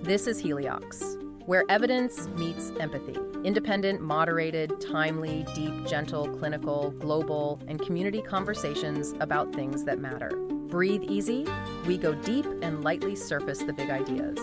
This is Heliox, where evidence meets empathy. Independent, moderated, timely, deep, gentle, clinical, global, and community conversations about things that matter. Breathe easy, we go deep and lightly surface the big ideas.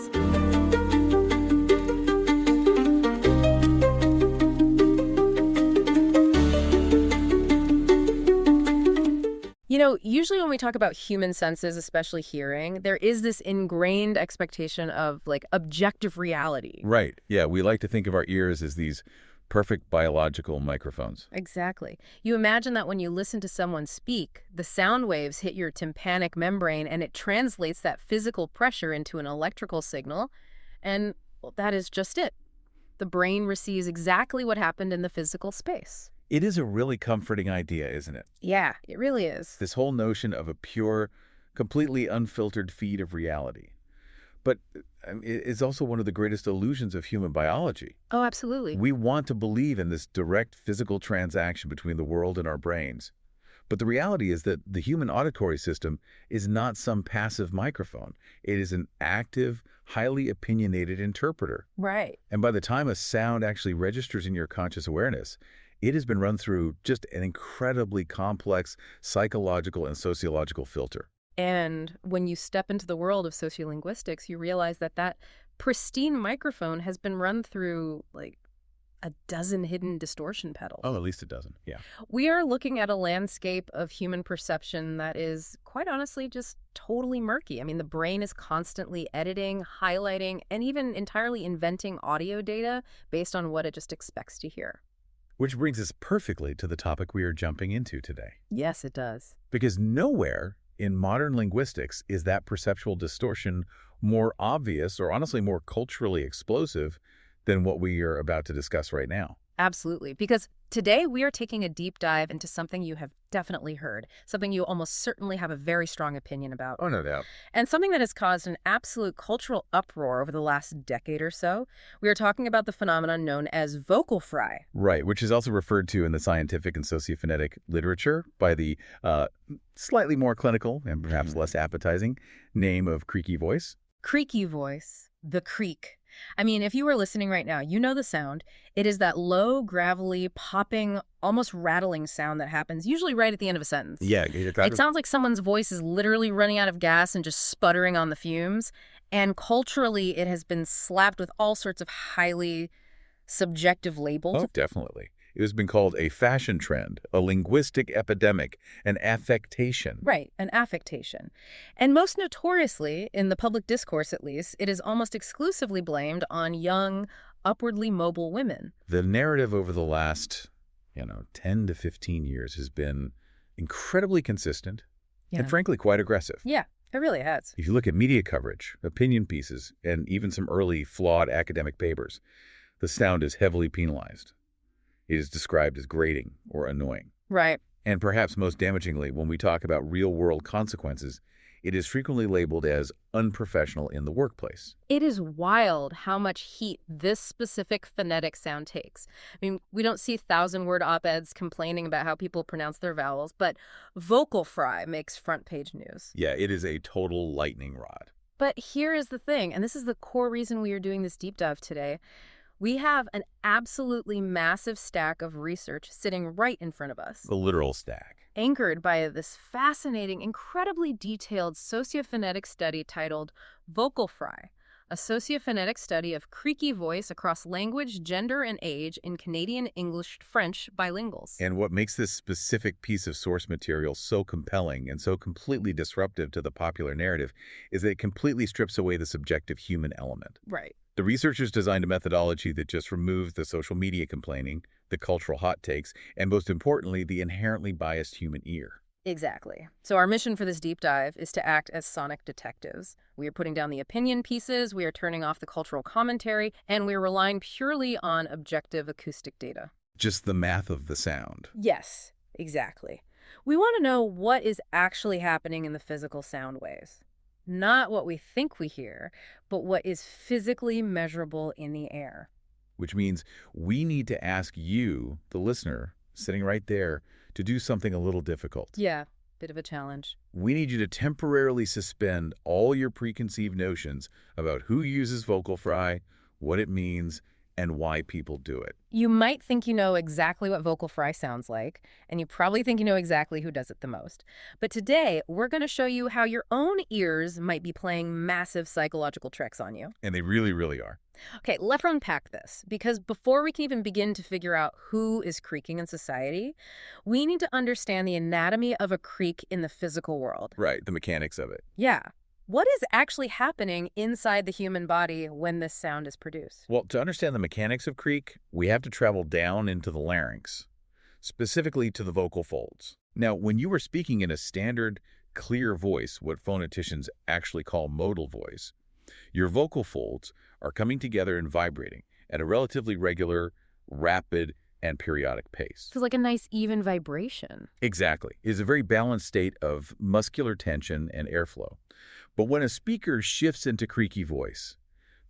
You know, usually when we talk about human senses, especially hearing, there is this ingrained expectation of, like, objective reality. Right. Yeah, we like to think of our ears as these perfect biological microphones. Exactly. You imagine that when you listen to someone speak, the sound waves hit your tympanic membrane and it translates that physical pressure into an electrical signal. And, well, that is just it. The brain receives exactly what happened in the physical space. It is a really comforting idea, isn't it? Yeah, it really is. This whole notion of a pure, completely unfiltered feed of reality. But it's also one of the greatest illusions of human biology. Oh, absolutely. We want to believe in this direct physical transaction between the world and our brains. But the reality is that the human auditory system is not some passive microphone. It is an active, highly opinionated interpreter. Right. And by the time a sound actually registers in your conscious awareness, it has been run through just an incredibly complex psychological and sociological filter. And when you step into the world of sociolinguistics, you realize that that pristine microphone has been run through, like, a dozen hidden distortion pedals. Oh, at least a dozen, yeah. We are looking at a landscape of human perception that is, quite honestly, just totally murky. I mean, the brain is constantly editing, highlighting, and even entirely inventing audio data based on what it just expects to hear. Which brings us perfectly to the topic we are jumping into today. Yes, it does. Because nowhere in modern linguistics is that perceptual distortion more obvious or honestly more culturally explosive than what we are about to discuss right now. Absolutely. Because today we are taking a deep dive into something you have definitely heard, something you almost certainly have a very strong opinion about. Oh, no doubt. And something that has caused an absolute cultural uproar over the last decade or so. We are talking about the phenomenon known as vocal fry. Right, which is also referred to in the scientific and sociophonetic literature by the slightly more clinical and perhaps less appetizing name of creaky voice. Creaky voice, the creak. I mean, if you were listening right now, you know the sound. It is that low, gravelly, popping, almost rattling sound that happens usually right at the end of a sentence. Yeah. It sounds like someone's voice is literally running out of gas and just sputtering on the fumes. And culturally, it has been slapped with all sorts of highly subjective labels. Oh, definitely. It has been called a fashion trend, a linguistic epidemic, an affectation. Right, an affectation. And most notoriously, in the public discourse at least, it is almost exclusively blamed on young, upwardly mobile women. The narrative over the last, 10 to 15 years has been incredibly consistent and frankly quite aggressive. Yeah, it really has. If you look at media coverage, opinion pieces, and even some early flawed academic papers, the sound is heavily penalized. It is described as grating or annoying. Right. And perhaps most damagingly, when we talk about real-world consequences, it is frequently labeled as unprofessional in the workplace. It is wild how much heat this specific phonetic sound takes. I mean, we don't see thousand-word op-eds complaining about how people pronounce their vowels, but vocal fry makes front-page news. Yeah, it is a total lightning rod. But here is the thing, and this is the core reason we are doing this deep dive today. We have an absolutely massive stack of research sitting right in front of us. The literal stack. Anchored by this fascinating, incredibly detailed sociophonetic study titled Vocal Fry, a sociophonetic study of creaky voice across language, gender, and age in Canadian English-French bilinguals. And what makes this specific piece of source material so compelling and so completely disruptive to the popular narrative is that it completely strips away the subjective human element. Right. The researchers designed a methodology that just removes the social media complaining, the cultural hot takes, and most importantly, the inherently biased human ear. Exactly. So our mission for this deep dive is to act as sonic detectives. We are putting down the opinion pieces, we are turning off the cultural commentary, and we are relying purely on objective acoustic data. Just the math of the sound. Yes, exactly. We want to know what is actually happening in the physical sound waves. Not what we think we hear, but what is physically measurable in the air. Which means we need to ask you, the listener, sitting right there, to do something a little difficult. Yeah, Bit of a challenge. We need you to temporarily suspend all your preconceived notions about who uses vocal fry, what it means, and why people do it. You might think you know exactly what vocal fry sounds like, and you probably think you know exactly who does it the most. But today, we're going to show you how your own ears might be playing massive psychological tricks on you. And they really, really are. Okay, let's unpack this, because before we can even begin to figure out who is creaking in society, we need to understand the anatomy of a creak in the physical world. Right, the mechanics of it. Yeah. What is actually happening inside the human body when this sound is produced? Well, to understand the mechanics of creak, we have to travel down into the larynx, specifically to the vocal folds. Now, when you are speaking in a standard, clear voice, what phoneticians actually call modal voice, your vocal folds are coming together and vibrating at a relatively regular, rapid, and periodic pace. Feels like a nice even vibration. Exactly. It's a very balanced state of muscular tension and airflow. But when a speaker shifts into creaky voice,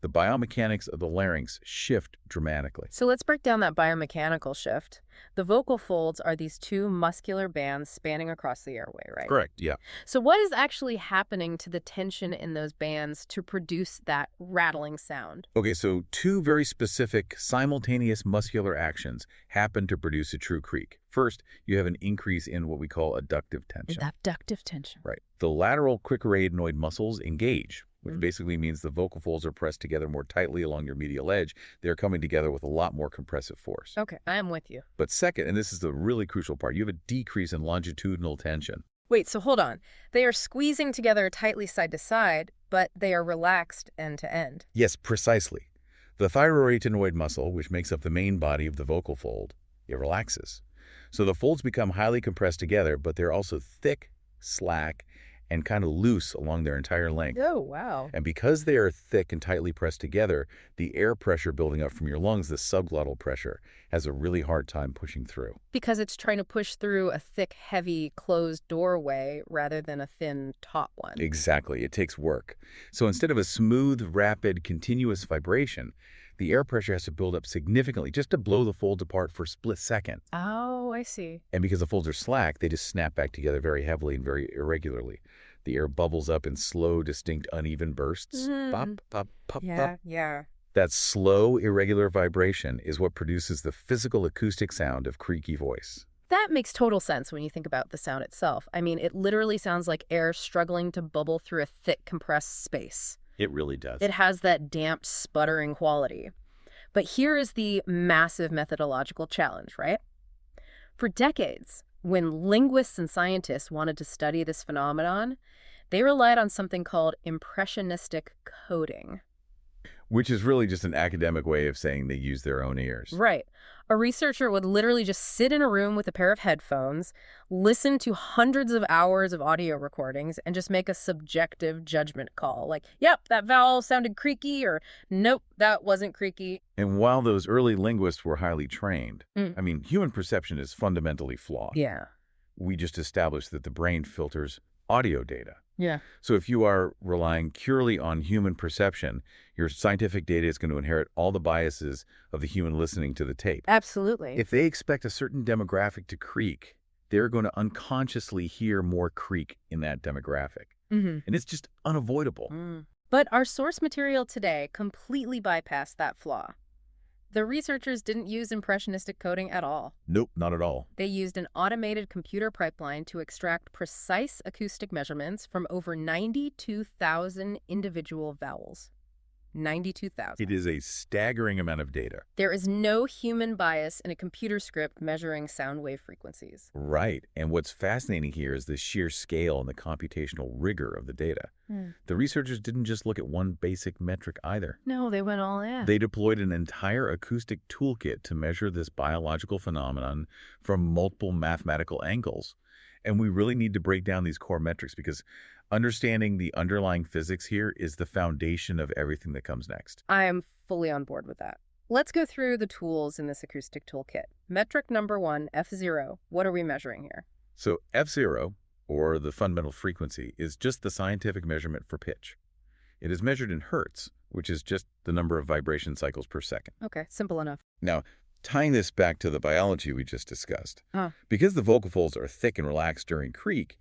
the biomechanics of the larynx shift dramatically. So let's break down that biomechanical shift. The vocal folds are these two muscular bands spanning across the airway, right? Correct, yeah. So what is actually happening to the tension in those bands to produce that rattling sound? Okay, so two very specific simultaneous muscular actions happen to produce a true creak. First, you have an increase in what we call adductive tension. Adductive tension. Right. The lateral cricoid muscles engage, which basically means the vocal folds are pressed together more tightly along your medial edge. They're coming together with a lot more compressive force. Okay, I am with you. But second, and this is the really crucial part, you have a decrease in longitudinal tension. Wait, so hold on. They are squeezing together tightly side to side, but they are relaxed end to end. Yes, precisely. The thyroarytenoid muscle, which makes up the main body of the vocal fold, it relaxes. So the folds become highly compressed together, but they're also thick, slack, and kind of loose along their entire length. Oh, wow. And because they are thick and tightly pressed together, the air pressure building up from your lungs, the subglottal pressure, has a really hard time pushing through. Because it's trying to push through a thick, heavy, closed doorway rather than a thin top one. Exactly. It takes work. So instead of a smooth, rapid, continuous vibration, the air pressure has to build up significantly just to blow the folds apart for a split second. Oh, I see. And because the folds are slack, they just snap back together very heavily and very irregularly. The air bubbles up in slow, distinct, uneven bursts. Pop, pop, pop, pop. Yeah. That slow, irregular vibration is what produces the physical acoustic sound of creaky voice. That makes total sense when you think about the sound itself. I mean, it literally sounds like air struggling to bubble through a thick, compressed space. It really does. It has that damped, sputtering quality. But here is the massive methodological challenge, right? For decades, when linguists and scientists wanted to study this phenomenon, they relied on something called impressionistic coding. Which is really just an academic way of saying they use their own ears. Right. A researcher would literally just sit in a room with a pair of headphones, listen to hundreds of hours of audio recordings, and just make a subjective judgment call. Like, yep, that vowel sounded creaky, or nope, that wasn't creaky. And while those early linguists were highly trained, I mean, human perception is fundamentally flawed. Yeah. We just established that the brain filters audio data. Yeah. So if you are relying purely on human perception, your scientific data is going to inherit all the biases of the human listening to the tape. Absolutely. If they expect a certain demographic to creak, they're going to unconsciously hear more creak in that demographic. And it's just unavoidable. But our source material today completely bypassed that flaw. The researchers didn't use impressionistic coding at all. Nope, not at all. They used an automated computer pipeline to extract precise acoustic measurements from over 92,000 individual vowels. 92,000. It is a staggering amount of data. There is no human bias in a computer script measuring sound wave frequencies. Right. And what's fascinating here is the sheer scale and the computational rigor of the data. The researchers didn't just look at one basic metric either. No, they went all in. They deployed an entire acoustic toolkit to measure this biological phenomenon from multiple mathematical angles. And we really need to break down these core metrics because understanding the underlying physics here is the foundation of everything that comes next. I am fully on board with that. Let's go through the tools in this acoustic toolkit. Metric number 1, F0. What are we measuring here? So F0, or the fundamental frequency, is just the scientific measurement for pitch. It is measured in hertz, which is just the number of vibration cycles per second. Okay, simple enough. Now, tying this back to the biology we just discussed, because the vocal folds are thick and relaxed during creak,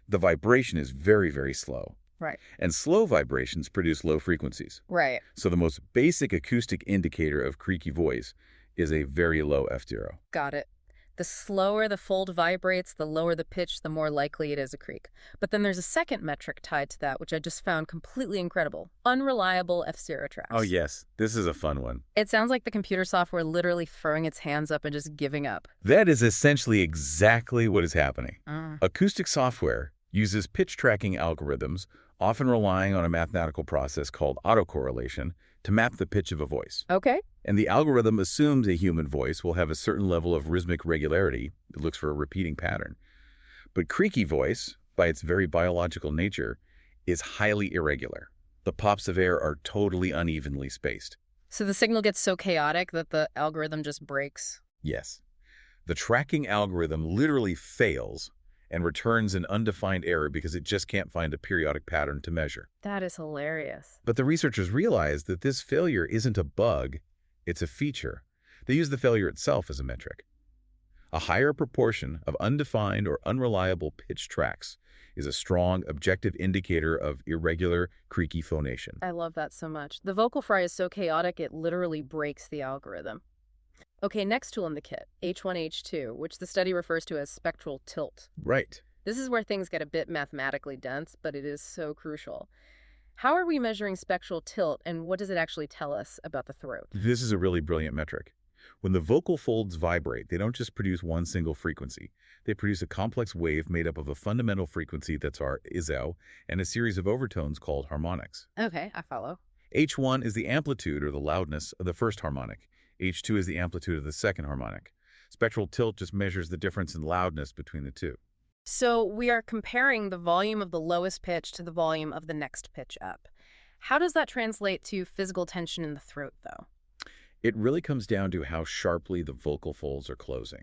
The vibration is very, very slow. Right. And slow vibrations produce low frequencies. Right. So the most basic acoustic indicator of creaky voice is a very low F0. Got it. The slower the fold vibrates, the lower the pitch, the more likely it is a creak. But then there's a second metric tied to that, which I just found completely incredible. Unreliable F0 tracks. Oh, yes. This is a fun one. It sounds like the computer software literally throwing its hands up and just giving up. That is essentially exactly what is happening. Mm. Acoustic software uses pitch tracking algorithms, often relying on a mathematical process called autocorrelation, to map the pitch of a voice. Okay. And the algorithm assumes a human voice will have a certain level of rhythmic regularity. It looks for a repeating pattern. But creaky voice, by its very biological nature, is highly irregular. The pops of air are totally unevenly spaced. So the signal gets so chaotic that the algorithm just breaks. Yes. The tracking algorithm literally fails and returns an undefined error because it just can't find a periodic pattern to measure. That is hilarious. But the researchers realized that this failure isn't a bug, it's a feature. They use the failure itself as a metric. A higher proportion of undefined or unreliable pitch tracks is a strong, objective indicator of irregular, creaky phonation. I love that so much. The vocal fry is so chaotic, it literally breaks the algorithm. Okay, next tool in the kit, H1H2, which the study refers to as spectral tilt. Right. This is where things get a bit mathematically dense, but it is so crucial. How are we measuring spectral tilt, and what does it actually tell us about the throat? This is a really brilliant metric. When the vocal folds vibrate, they don't just produce one single frequency. They produce a complex wave made up of a fundamental frequency that's our ISO and a series of overtones called harmonics. Okay, I follow. H1 is the amplitude or the loudness of the first harmonic. H2 is the amplitude of the second harmonic. Spectral tilt just measures the difference in loudness between the two. So we are comparing the volume of the lowest pitch to the volume of the next pitch up. How does that translate to physical tension in the throat, though? It really comes down to how sharply the vocal folds are closing.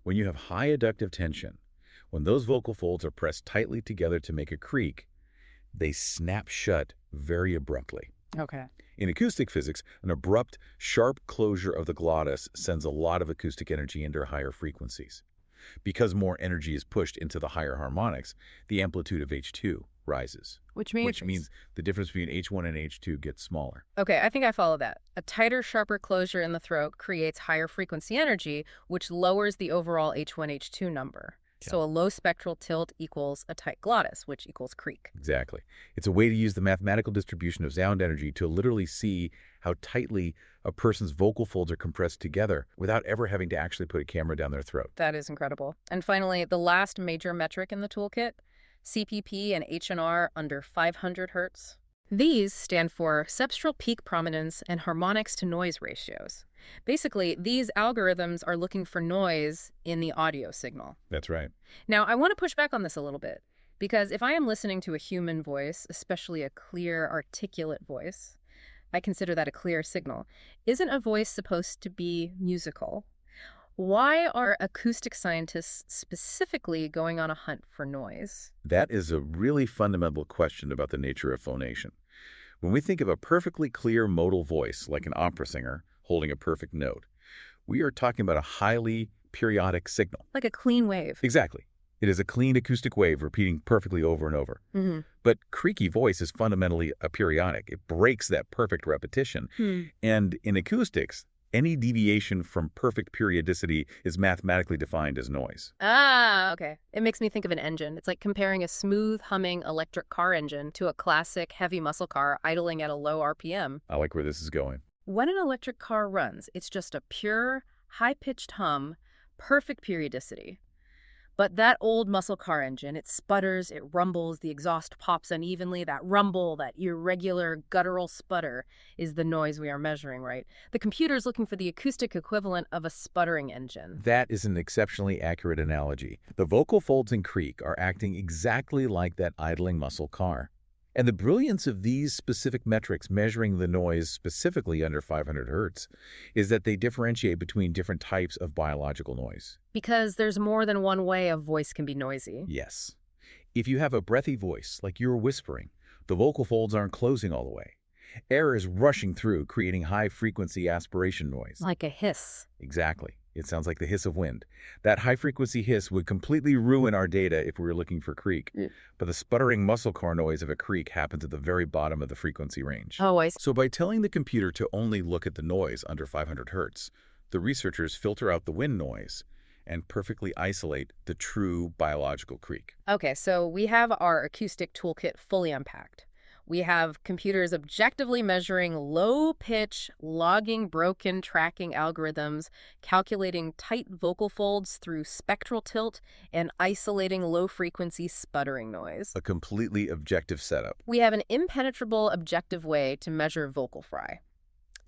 When you have high adductive tension, when those vocal folds are pressed tightly together to make a creak, they snap shut very abruptly. Okay. In acoustic physics, an abrupt, sharp closure of the glottis sends a lot of acoustic energy into higher frequencies. Because more energy is pushed into the higher harmonics, the amplitude of H2 rises. Which means the difference between H1 and H2 gets smaller. Okay, I think I follow that. A tighter, sharper closure in the throat creates higher frequency energy, which lowers the overall H1, H2 number. So a low spectral tilt equals a tight glottis, which equals creak. Exactly. It's a way to use the mathematical distribution of sound energy to literally see how tightly a person's vocal folds are compressed together without ever having to actually put a camera down their throat. That is incredible. And finally, the last major metric in the toolkit, CPP and H&R under 500 hertz. These stand for substral peak prominence and harmonics to noise ratios. Basically, these algorithms are looking for noise in the audio signal. That's right. Now, I want to push back on this a little bit, because if I am listening to a human voice, especially a clear, articulate voice, I consider that a clear signal. Isn't a voice supposed to be musical? Why are acoustic scientists specifically going on a hunt for noise? That is a really fundamental question about the nature of phonation. When we think of a perfectly clear modal voice, like an opera singer holding a perfect note, we are talking about a highly periodic signal. Like a clean wave. Exactly. It is a clean acoustic wave repeating perfectly over and over. Mm-hmm. But creaky voice is fundamentally aperiodic. It breaks that perfect repetition. And in acoustics, any deviation from perfect periodicity is mathematically defined as noise. Ah, okay. It makes me think of an engine. It's like comparing a smooth, humming electric car engine to a classic heavy muscle car idling at a low RPM. I like where this is going. When an electric car runs, it's just a pure, high-pitched hum, perfect periodicity. But that old muscle car engine, it sputters, it rumbles, the exhaust pops unevenly. That rumble, that irregular, guttural sputter is the noise we are measuring, right? The computer's looking for the acoustic equivalent of a sputtering engine. That is an exceptionally accurate analogy. The vocal folds in creak are acting exactly like that idling muscle car. And the brilliance of these specific metrics measuring the noise specifically under 500 hertz is that they differentiate between different types of biological noise. Because there's more than one way a voice can be noisy. Yes. If you have a breathy voice, like you're whispering, the vocal folds aren't closing all the way. Air is rushing through, creating high-frequency aspiration noise. Like a hiss. Exactly. It sounds like the hiss of wind. That high-frequency hiss would completely ruin our data if we were looking for creak. Yeah. But the sputtering muscle car noise of a creak happens at the very bottom of the frequency range. Oh, I see. So by telling the computer to only look at the noise under 500 hertz, the researchers filter out the wind noise and perfectly isolate the true biological creak. Okay, so we have our acoustic toolkit fully unpacked. We have computers objectively measuring low-pitch, logging broken tracking algorithms, calculating tight vocal folds through spectral tilt, and isolating low-frequency sputtering noise. A completely objective setup. We have an impenetrable objective way to measure vocal fry.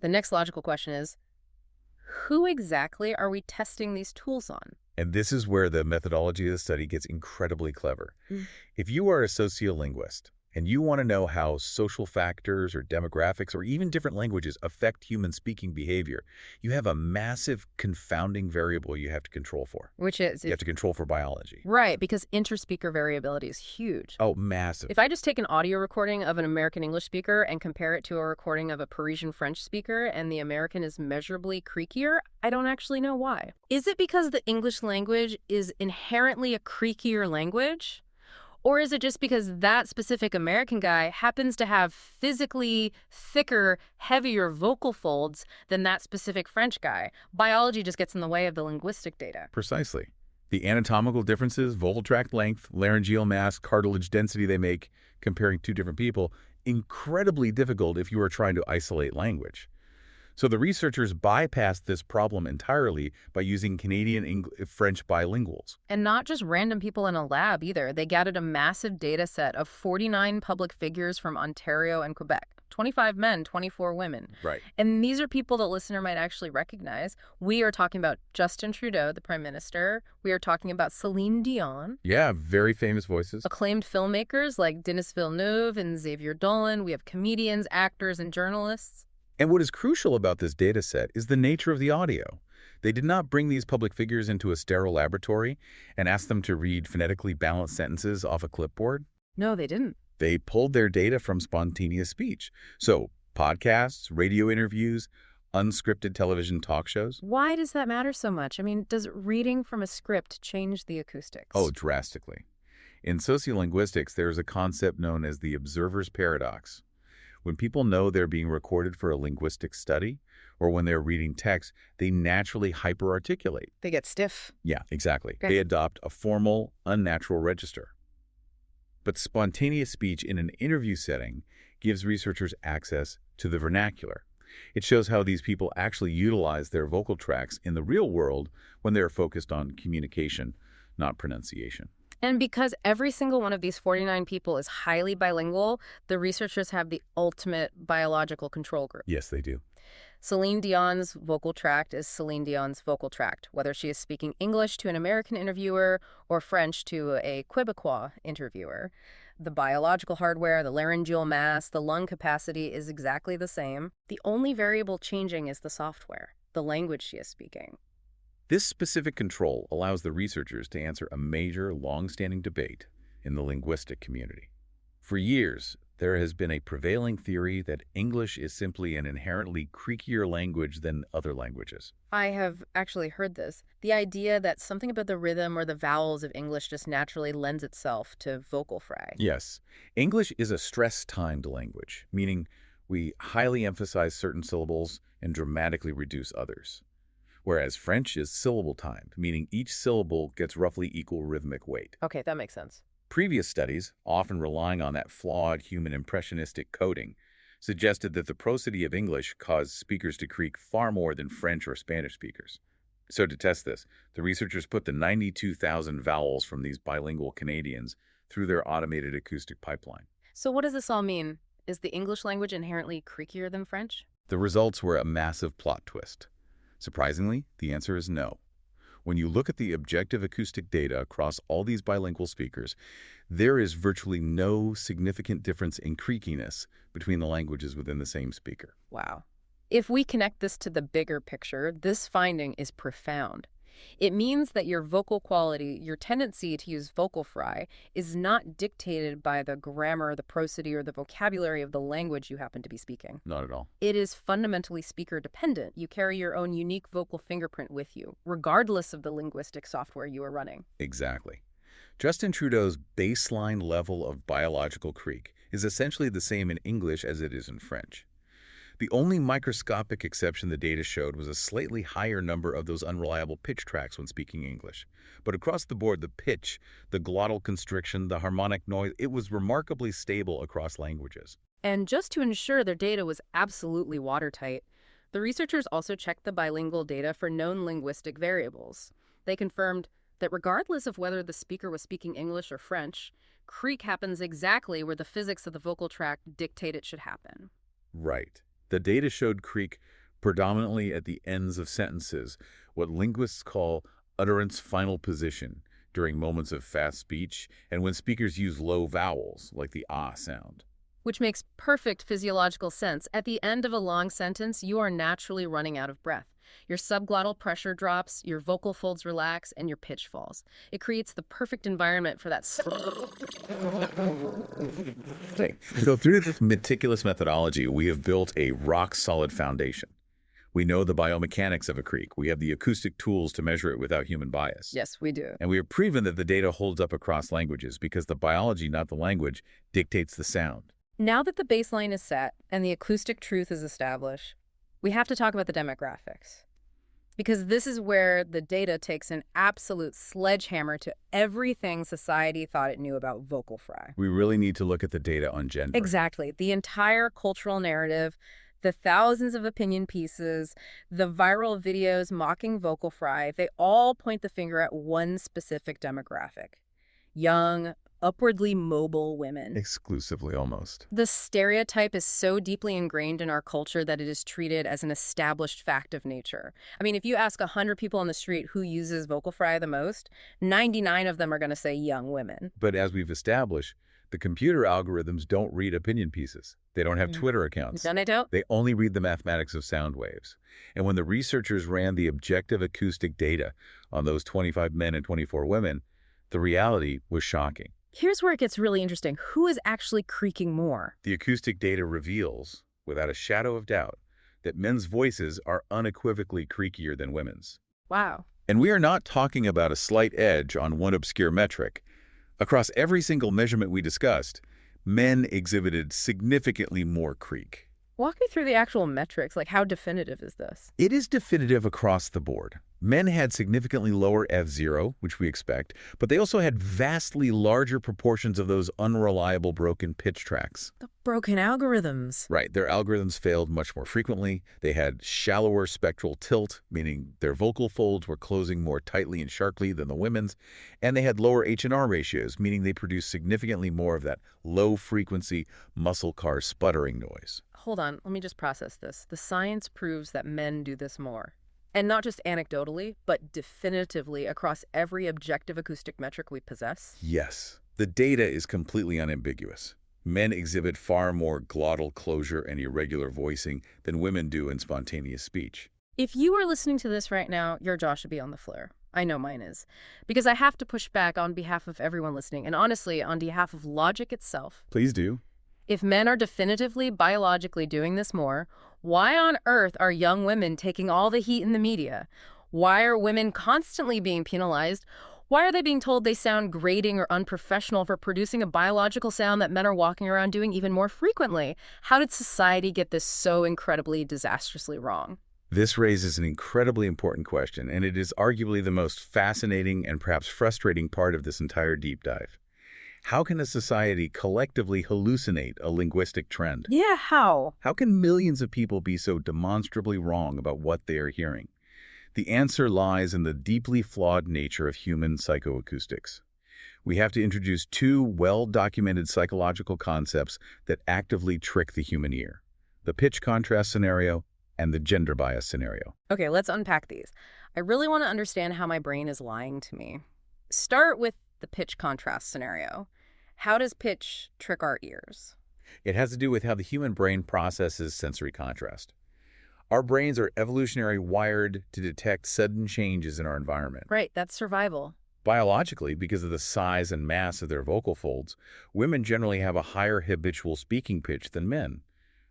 The next logical question is, who exactly are we testing these tools on? And this is where the methodology of the study gets incredibly clever. If you are a sociolinguist and you want to know how social factors or demographics or even different languages affect human speaking behavior, you have a massive confounding variable you have to control for. Which is? You have to control for biology. Right, because interspeaker variability is huge. Oh, massive. If I just take an audio recording of an American English speaker and compare it to a recording of a Parisian French speaker and the American is measurably creakier, I don't actually know why. Is it because the English language is inherently a creakier language? Or is it just because that specific American guy happens to have physically thicker, heavier vocal folds than that specific French guy? Biology just gets in the way of the linguistic data. Precisely. The anatomical differences, vocal tract length, laryngeal mass, cartilage density they make, comparing two different people, incredibly difficult if you are trying to isolate language. So the researchers bypassed this problem entirely by using Canadian-French bilinguals. And not just random people in a lab either. They gathered a massive data set of 49 public figures from Ontario and Quebec. 25 men, 24 women. Right. And these are people that listener might actually recognize. We are talking about Justin Trudeau, the Prime Minister. We are talking about Céline Dion. Yeah, very famous voices. Acclaimed filmmakers like Denis Villeneuve and Xavier Dolan. We have comedians, actors, and journalists. And what is crucial about this data set is the nature of the audio. They did not bring these public figures into a sterile laboratory and ask them to read phonetically balanced sentences off a clipboard. No, they didn't. They pulled their data from spontaneous speech. So podcasts, radio interviews, unscripted television talk shows. Why does that matter so much? I mean, does reading from a script change the acoustics? Oh, drastically. In sociolinguistics, there is a concept known as the observer's paradox. When people know they're being recorded for a linguistic study, or when they're reading text, they naturally hyperarticulate. They get stiff. Yeah, exactly. Okay. They adopt a formal, unnatural register. But spontaneous speech in an interview setting gives researchers access to the vernacular. It shows how these people actually utilize their vocal tracts in the real world when they're focused on communication, not pronunciation. And because every single one of these 49 people is highly bilingual, the researchers have the ultimate biological control group. Yes, they do. Céline Dion's vocal tract is Céline Dion's vocal tract, whether she is speaking English to an American interviewer or French to a Quebecois interviewer. The biological hardware, the laryngeal mass, the lung capacity is exactly the same. The only variable changing is the software, the language she is speaking. This specific control allows the researchers to answer a major, long-standing debate in the linguistic community. For years, there has been a prevailing theory that English is simply an inherently creakier language than other languages. I have actually heard this. The idea that something about the rhythm or the vowels of English just naturally lends itself to vocal fry. Yes, English is a stress-timed language, meaning we highly emphasize certain syllables and dramatically reduce others. Whereas French is syllable-timed, meaning each syllable gets roughly equal rhythmic weight. Okay, that makes sense. Previous studies, often relying on that flawed human impressionistic coding, suggested that the prosody of English caused speakers to creak far more than French or Spanish speakers. So to test this, the researchers put the 92,000 vowels from these bilingual Canadians through their automated acoustic pipeline. So what does this all mean? Is the English language inherently creakier than French? The results were a massive plot twist. Surprisingly, the answer is no. When you look at the objective acoustic data across all these bilingual speakers, there is virtually no significant difference in creakiness between the languages within the same speaker. Wow. If we connect this to the bigger picture, this finding is profound. It means that your vocal quality, your tendency to use vocal fry, is not dictated by the grammar, the prosody, or the vocabulary of the language you happen to be speaking. Not at all. It is fundamentally speaker dependent. You carry your own unique vocal fingerprint with you, regardless of the linguistic software you are running. Exactly. Justin Trudeau's baseline level of biological creak is essentially the same in English as it is in French. The only microscopic exception the data showed was a slightly higher number of those unreliable pitch tracks when speaking English. But across the board, the pitch, the glottal constriction, the harmonic noise, it was remarkably stable across languages. And just to ensure their data was absolutely watertight, the researchers also checked the bilingual data for known linguistic variables. They confirmed that regardless of whether the speaker was speaking English or French, creak happens exactly where the physics of the vocal tract dictate it should happen. Right. The data showed creak predominantly at the ends of sentences, what linguists call utterance final position, during moments of fast speech and when speakers use low vowels, like the ah sound. Which makes perfect physiological sense. At the end of a long sentence, you are naturally running out of breath. Your subglottal pressure drops, your vocal folds relax, and your pitch falls. It creates the perfect environment for that. So through this meticulous methodology, we have built a rock-solid foundation. We know the biomechanics of a creak. We have the acoustic tools to measure it without human bias. Yes, we do. And we have proven that the data holds up across languages because the biology, not the language, dictates the sound. Now that the baseline is set and the acoustic truth is established, we have to talk about the demographics. Because this is where the data takes an absolute sledgehammer to everything society thought it knew about vocal fry. We really need to look at the data on gender. Exactly. The entire cultural narrative, the thousands of opinion pieces, the viral videos mocking vocal fry, they all point the finger at one specific demographic. Young, upwardly mobile women. Exclusively, almost. The stereotype is so deeply ingrained in our culture that it is treated as an established fact of nature. I mean, if you ask 100 people on the street who uses vocal fry the most, 99 of them are going to say young women. But as we've established, the computer algorithms don't read opinion pieces. They don't have Twitter accounts. No, they don't. They only read the mathematics of sound waves. And when the researchers ran the objective acoustic data on those 25 men and 24 women, the reality was shocking. Here's where it gets really interesting. Who is actually creaking more? The acoustic data reveals, without a shadow of doubt, that men's voices are unequivocally creakier than women's. Wow. And we are not talking about a slight edge on one obscure metric. Across every single measurement we discussed, men exhibited significantly more creak. Walk me through the actual metrics. Like, how definitive is this? It is definitive across the board. Men had significantly lower F0, which we expect, but they also had vastly larger proportions of those unreliable broken pitch tracks. The broken algorithms. Right, their algorithms failed much more frequently. They had shallower spectral tilt, meaning their vocal folds were closing more tightly and sharply than the women's, and they had lower H&R ratios, meaning they produced significantly more of that low-frequency muscle car sputtering noise. Hold on, let me just process this. The science proves that men do this more. And not just anecdotally, but definitively across every objective acoustic metric we possess? Yes. The data is completely unambiguous. Men exhibit far more glottal closure and irregular voicing than women do in spontaneous speech. If you are listening to this right now, your jaw should be on the floor. I know mine is. Because I have to push back on behalf of everyone listening, and honestly, on behalf of logic itself. Please do. If men are definitively biologically doing this more, why on earth are young women taking all the heat in the media? Why are women constantly being penalized? Why are they being told they sound grating or unprofessional for producing a biological sound that men are walking around doing even more frequently? How did society get this so incredibly disastrously wrong? This raises an incredibly important question, and it is arguably the most fascinating and perhaps frustrating part of this entire deep dive. How can a society collectively hallucinate a linguistic trend? Yeah, how? How can millions of people be so demonstrably wrong about what they are hearing? The answer lies in the deeply flawed nature of human psychoacoustics. We have to introduce two well-documented psychological concepts that actively trick the human ear: the pitch contrast scenario and the gender bias scenario. Okay, let's unpack these. I really want to understand how my brain is lying to me. Start with the pitch contrast scenario. How does pitch trick our ears? It has to do with how the human brain processes sensory contrast. Our brains are evolutionarily wired to detect sudden changes in our environment. Right, that's survival. Biologically, because of the size and mass of their vocal folds, women generally have a higher habitual speaking pitch than men.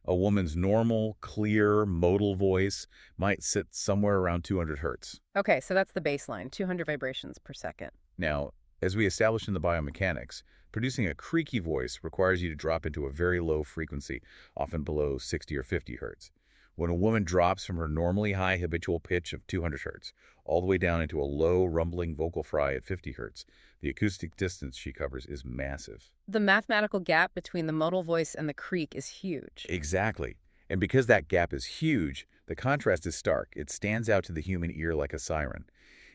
A woman's normal, clear, modal voice might sit somewhere around 200 hertz. Okay, so that's the baseline, 200 vibrations per second. Now, as we established in the biomechanics, producing a creaky voice requires you to drop into a very low frequency, often below 60 or 50 hertz. When a woman drops from her normally high habitual pitch of 200 hertz all the way down into a low, rumbling vocal fry at 50 hertz, the acoustic distance she covers is massive. The mathematical gap between the modal voice and the creak is huge. Exactly. And because that gap is huge, the contrast is stark. It stands out to the human ear like a siren.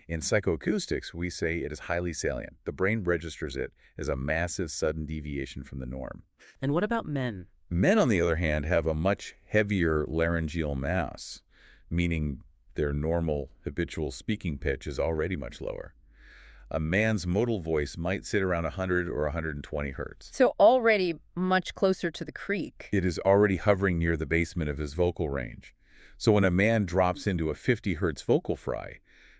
In psychoacoustics, we say it is highly salient. The brain registers it as a massive, sudden deviation from the norm. And what about men? Men, on the other hand, have a much heavier laryngeal mass, meaning their normal habitual speaking pitch is already much lower. A man's modal voice might sit around 100 or 120 hertz. So already much closer to the creak. It is already hovering near the basement of his vocal range. So when a man drops into a 50 hertz vocal fry,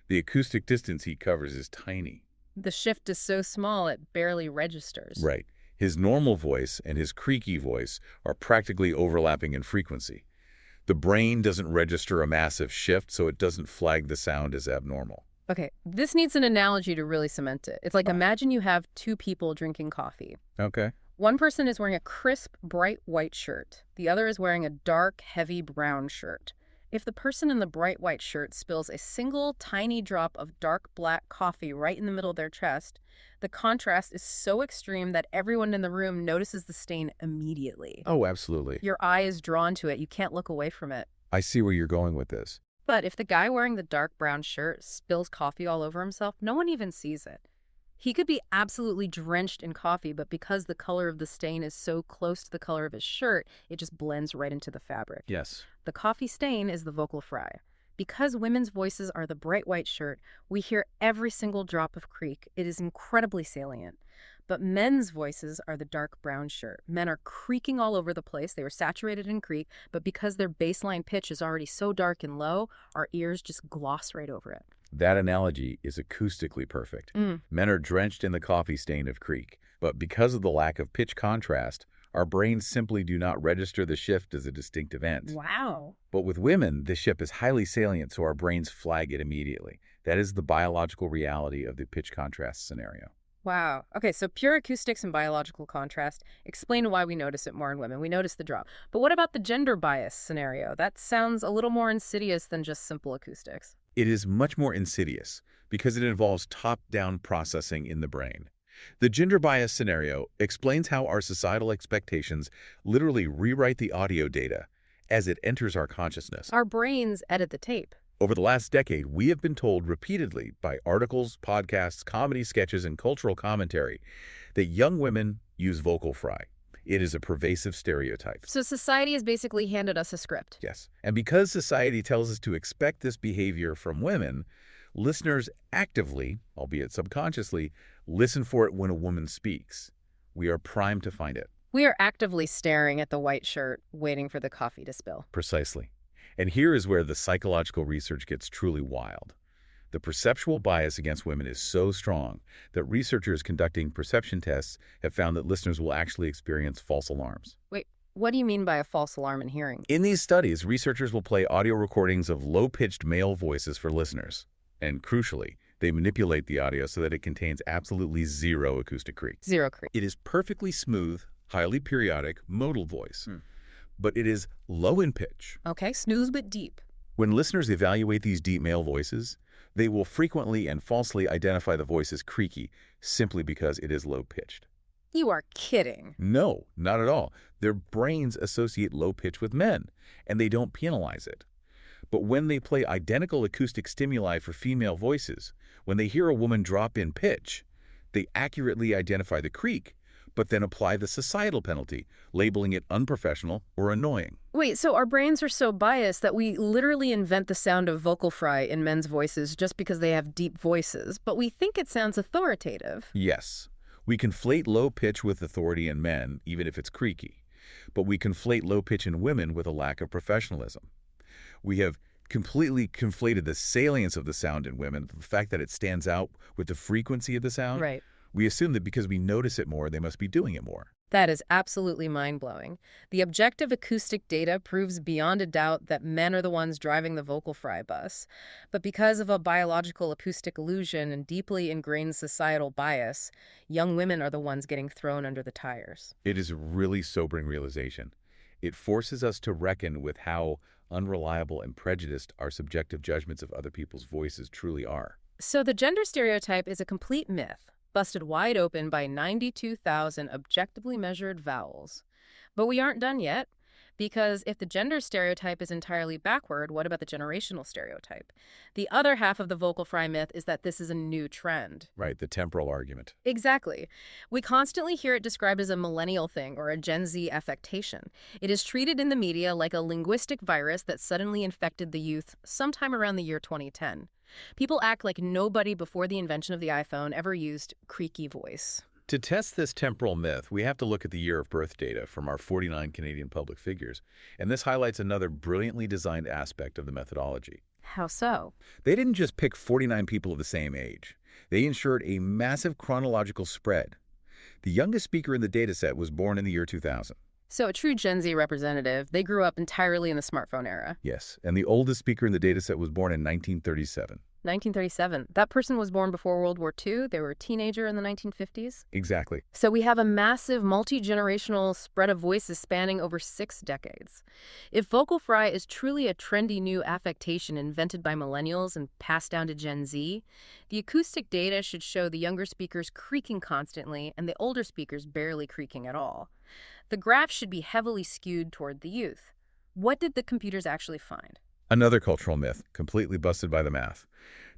the acoustic distance he covers is tiny. The shift is so small it barely registers. Right. His normal voice and his creaky voice are practically overlapping in frequency. The brain doesn't register a massive shift, so it doesn't flag the sound as abnormal. Okay, this needs an analogy to really cement it. It's like imagine you have two people drinking coffee. Okay. One person is wearing a crisp, bright white shirt. The other is wearing a dark, heavy brown shirt. If the person in the bright white shirt spills a single tiny drop of dark black coffee right in the middle of their chest, the contrast is so extreme that everyone in the room notices the stain immediately. Oh, absolutely. Your eye is drawn to it. You can't look away from it. I see where you're going with this. But if the guy wearing the dark brown shirt spills coffee all over himself, no one even sees it. He could be absolutely drenched in coffee, but because the color of the stain is so close to the color of his shirt, it just blends right into the fabric. Yes. The coffee stain is the vocal fry. Because women's voices are the bright white shirt, we hear every single drop of creak. It is incredibly salient. But men's voices are the dark brown shirt. Men are creaking all over the place. They are saturated in creak, but because their baseline pitch is already so dark and low, our ears just gloss right over it. That analogy is acoustically perfect. Men are drenched in the coffee stain of creak, but because of the lack of pitch contrast, our brains simply do not register the shift as a distinct event. Wow. But with women, the shift is highly salient, so our brains flag it immediately. That is the biological reality of the pitch contrast scenario. Wow. Okay, so pure acoustics and biological contrast explain why we notice it more in women. We notice the drop. But what about the gender bias scenario? That sounds a little more insidious than just simple acoustics. It is much more insidious because it involves top-down processing in the brain. The gender bias scenario explains how our societal expectations literally rewrite the audio data as it enters our consciousness. Our brains edit the tape. Over the last decade, we have been told repeatedly by articles, podcasts, comedy sketches, and cultural commentary that young women use vocal fry. It is a pervasive stereotype. So society has basically handed us a script. Yes. And because society tells us to expect this behavior from women, listeners actively, albeit subconsciously, listen for it when a woman speaks. We are primed to find it. We are actively staring at the white shirt, waiting for the coffee to spill. Precisely. And here is where the psychological research gets truly wild. The perceptual bias against women is so strong that researchers conducting perception tests have found that listeners will actually experience false alarms. Wait, what do you mean by a false alarm in hearing? In these studies, researchers will play audio recordings of low-pitched male voices for listeners. And crucially, they manipulate the audio so that it contains absolutely zero acoustic creak. Zero creak. It is perfectly smooth, highly periodic, modal voice. But it is low in pitch. Okay, snooze but deep. When listeners evaluate these deep male voices, they will frequently and falsely identify the voice as creaky simply because it is low-pitched. You are kidding. No, not at all. Their brains associate low pitch with men, and they don't penalize it. But when they play identical acoustic stimuli for female voices, when they hear a woman drop in pitch, they accurately identify the creak, but then apply the societal penalty, labeling it unprofessional or annoying. Wait, so our brains are so biased that we literally invent the sound of vocal fry in men's voices just because they have deep voices, but we think it sounds authoritative. Yes. We conflate low pitch with authority in men, even if it's creaky. But we conflate low pitch in women with a lack of professionalism. We have completely conflated the salience of the sound in women, the fact that it stands out with the frequency of the sound. Right. We assume that because we notice it more, they must be doing it more. That is absolutely mind-blowing. The objective acoustic data proves beyond a doubt that men are the ones driving the vocal fry bus. But because of a biological acoustic illusion and deeply ingrained societal bias, young women are the ones getting thrown under the tires. It is a really sobering realization. It forces us to reckon with how unreliable and prejudiced our subjective judgments of other people's voices truly are. So the gender stereotype is a complete myth, busted wide open by 92,000 objectively measured vowels. But we aren't done yet, because if the gender stereotype is entirely backward, what about the generational stereotype? The other half of the vocal fry myth is that this is a new trend. Right, the temporal argument. Exactly. We constantly hear it described as a millennial thing or a Gen Z affectation. It is treated in the media like a linguistic virus that suddenly infected the youth sometime around the year 2010. People act like nobody before the invention of the iPhone ever used creaky voice. To test this temporal myth, we have to look at the year of birth data from our 49 Canadian public figures, and this highlights another brilliantly designed aspect of the methodology. How so? They didn't just pick 49 people of the same age. They ensured a massive chronological spread. The youngest speaker in the dataset was born in the year 2000. So a true Gen Z representative, they grew up entirely in the smartphone era. Yes, and the oldest speaker in the dataset was born in 1937. 1937. That person was born before World War II. They were a teenager in the 1950s. Exactly. So we have a massive multi-generational spread of voices spanning over 6 decades. If vocal fry is truly a trendy new affectation invented by millennials and passed down to Gen Z, the acoustic data should show the younger speakers creaking constantly and the older speakers barely creaking at all. The graph should be heavily skewed toward the youth. What did the computers actually find? Another cultural myth, completely busted by the math.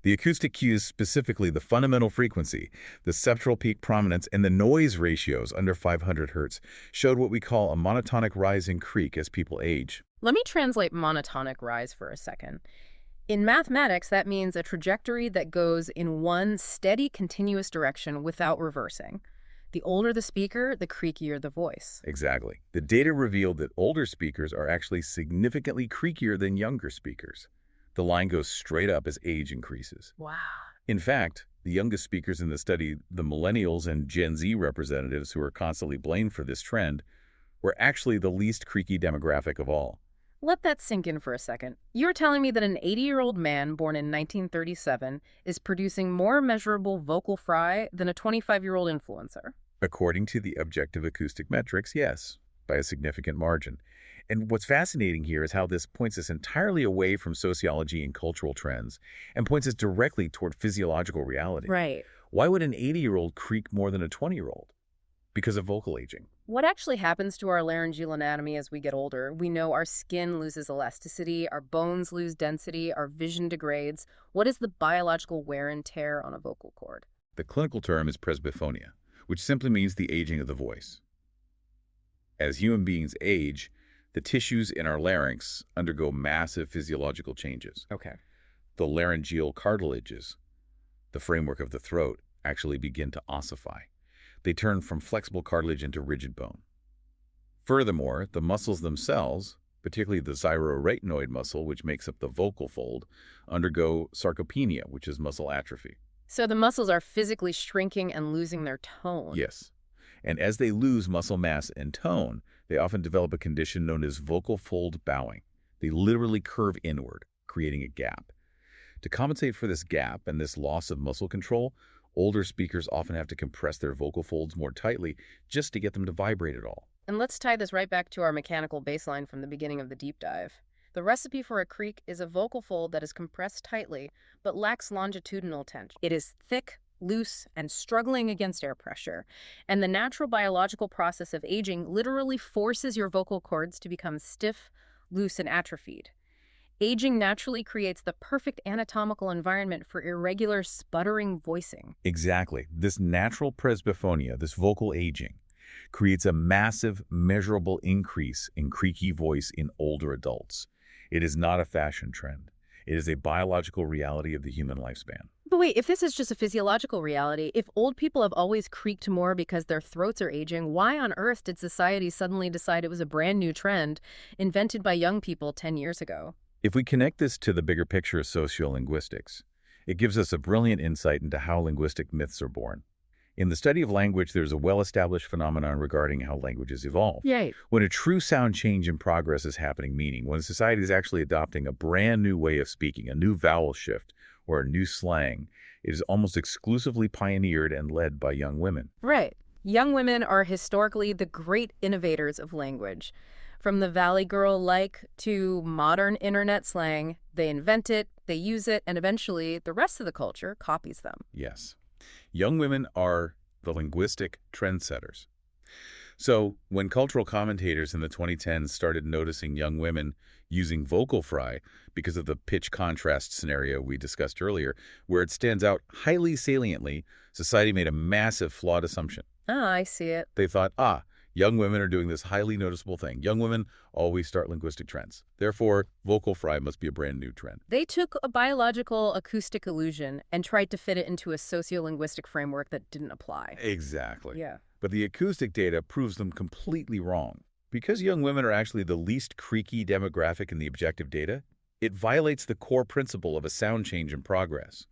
The acoustic cues, specifically the fundamental frequency, the septural peak prominence, and the noise ratios under 500 Hz, showed what we call a monotonic rise in creak as people age. Let me translate monotonic rise for a second. In mathematics, that means a trajectory that goes in one steady, continuous direction without reversing. The older the speaker, the creakier the voice. Exactly. The data revealed that older speakers are actually significantly creakier than younger speakers. The line goes straight up as age increases. Wow. In fact, the youngest speakers in the study, the millennials and Gen Z representatives who are constantly blamed for this trend, were actually the least creaky demographic of all. Let that sink in for a second. You're telling me that an 80-year-old man born in 1937 is producing more measurable vocal fry than a 25-year-old influencer? According to the objective acoustic metrics, yes, by a significant margin. And what's fascinating here is how this points us entirely away from sociology and cultural trends and points us directly toward physiological reality. Right. Why would an 80-year-old creak more than a 20-year-old? Because of vocal aging. What actually happens to our laryngeal anatomy as we get older? We know our skin loses elasticity, our bones lose density, our vision degrades. What is the biological wear and tear on a vocal cord? The clinical term is presbyphonia, which simply means the aging of the voice. As human beings age, the tissues in our larynx undergo massive physiological changes. Okay. The laryngeal cartilages, the framework of the throat, actually begin to ossify. They turn from flexible cartilage into rigid bone. Furthermore, the muscles themselves, particularly the gyroarytenoid muscle, which makes up the vocal fold, undergo sarcopenia, which is muscle atrophy. So the muscles are physically shrinking and losing their tone. Yes. And as they lose muscle mass and tone, they often develop a condition known as vocal fold bowing. They literally curve inward, creating a gap. To compensate for this gap and this loss of muscle control, older speakers often have to compress their vocal folds more tightly just to get them to vibrate at all. And let's tie this right back to our mechanical baseline from the beginning of the deep dive. The recipe for a creak is a vocal fold that is compressed tightly but lacks longitudinal tension. It is thick, loose, and struggling against air pressure. And the natural biological process of aging literally forces your vocal cords to become stiff, loose, and atrophied. Aging naturally creates the perfect anatomical environment for irregular, sputtering voicing. Exactly. This natural presbyphonia, this vocal aging, creates a massive, measurable increase in creaky voice in older adults. It is not a fashion trend. It is a biological reality of the human lifespan. But wait, if this is just a physiological reality, if old people have always creaked more because their throats are aging, why on earth did society suddenly decide it was a brand new trend invented by young people 10 years ago? If we connect this to the bigger picture of sociolinguistics, it gives us a brilliant insight into how linguistic myths are born. In the study of language, there's a well-established phenomenon regarding how languages evolve. Right. When a true sound change in progress is happening, meaning when society is actually adopting a brand new way of speaking, a new vowel shift, or a new slang, it is almost exclusively pioneered and led by young women. Right. Young women are historically the great innovators of language. From the Valley Girl-like to modern internet slang, they invent it, they use it, and eventually the rest of the culture copies them. Yes. Young women are the linguistic trendsetters. So, when cultural commentators in the 2010s started noticing young women using vocal fry because of the pitch contrast scenario we discussed earlier, where it stands out highly saliently, society made a massive flawed assumption. Ah, I see it. They thought, young women are doing this highly noticeable thing. Young women always start linguistic trends. Therefore, vocal fry must be a brand new trend. They took a biological acoustic illusion and tried to fit it into a sociolinguistic framework that didn't apply. Exactly. Yeah. But the acoustic data proves them completely wrong. Because young women are actually the least creaky demographic in the objective data, it violates the core principle of a sound change in progress.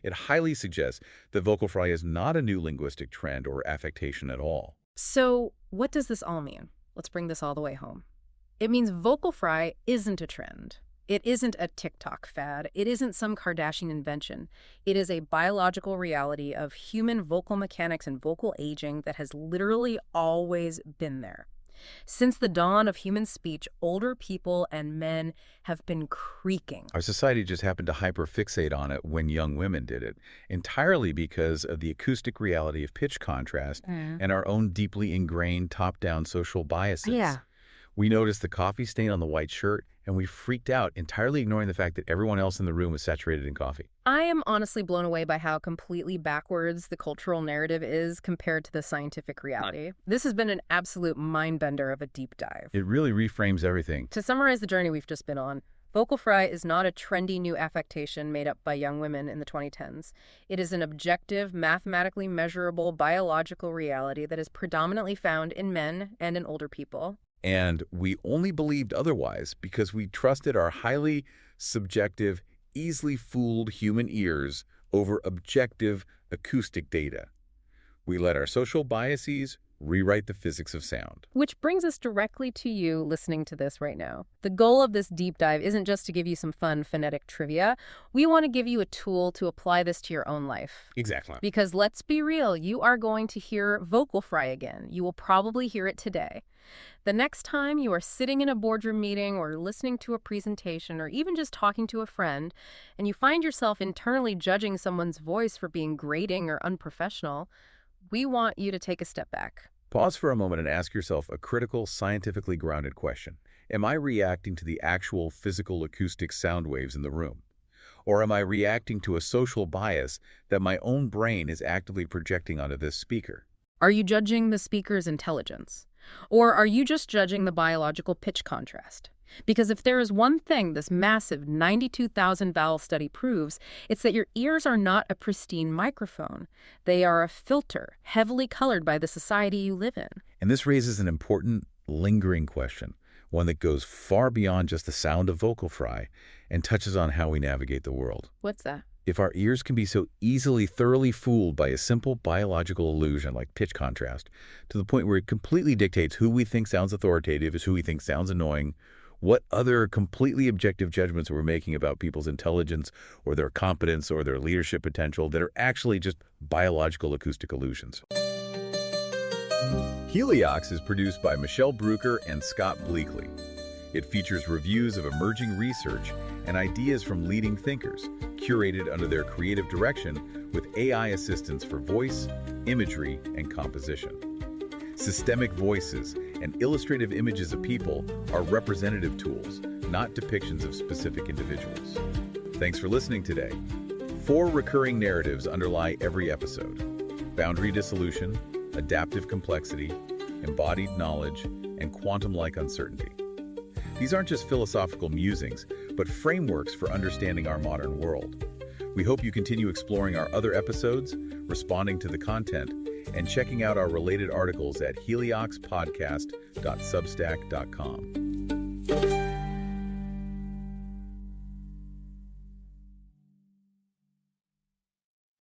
It highly suggests that vocal fry is not a new linguistic trend or affectation at all. So, what does this all mean? Let's bring this all the way home. It means vocal fry isn't a trend. It isn't a TikTok fad. It isn't some Kardashian invention. It is a biological reality of human vocal mechanics and vocal aging that has literally always been there. Since the dawn of human speech, older people and men have been creaking. Our society just happened to hyperfixate on it when young women did it, entirely because of the acoustic reality of pitch contrast and our own deeply ingrained top-down social biases. Yeah. We noticed the coffee stain on the white shirt, and we freaked out, entirely ignoring the fact that everyone else in the room was saturated in coffee. I am honestly blown away by how completely backwards the cultural narrative is compared to the scientific reality. This has been an absolute mind-bender of a deep dive. It really reframes everything. To summarize the journey we've just been on, vocal fry is not a trendy new affectation made up by young women in the 2010s. It is an objective, mathematically measurable biological reality that is predominantly found in men and in older people. And we only believed otherwise because we trusted our highly subjective, easily fooled human ears over objective acoustic data. We let our social biases rewrite the physics of sound. Which brings us directly to you listening to this right now. The goal of this deep dive isn't just to give you some fun phonetic trivia. We want to give you a tool to apply this to your own life. Exactly. Because let's be real, you are going to hear vocal fry again. You will probably hear it today. The next time you are sitting in a boardroom meeting or listening to a presentation or even just talking to a friend and you find yourself internally judging someone's voice for being grating or unprofessional, we want you to take a step back. Pause for a moment and ask yourself a critical, scientifically grounded question. Am I reacting to the actual physical acoustic sound waves in the room? Or am I reacting to a social bias that my own brain is actively projecting onto this speaker? Are you judging the speaker's intelligence? Or are you just judging the biological pitch contrast? Because if there is one thing this massive 92,000 vowel study proves, it's that your ears are not a pristine microphone. They are a filter, heavily colored by the society you live in. And this raises an important, lingering question, one that goes far beyond just the sound of vocal fry and touches on how we navigate the world. What's that? If our ears can be so easily thoroughly fooled by a simple biological illusion like pitch contrast, to the point where it completely dictates who we think sounds authoritative is who we think sounds annoying, what other completely objective judgments we're making about people's intelligence or their competence or their leadership potential that are actually just biological acoustic illusions. Heliox is produced by Michelle Brucker and Scott Bleakley. It features reviews of emerging research and ideas from leading thinkers, curated under their creative direction with AI assistance for voice, imagery, and composition. Systemic voices and illustrative images of people are representative tools, not depictions of specific individuals. Thanks for listening today. 4 recurring narratives underlie every episode: boundary dissolution, adaptive complexity, embodied knowledge, and quantum-like uncertainty. These aren't just philosophical musings, but frameworks for understanding our modern world. We hope you continue exploring our other episodes, responding to the content, and checking out our related articles at helioxpodcast.substack.com.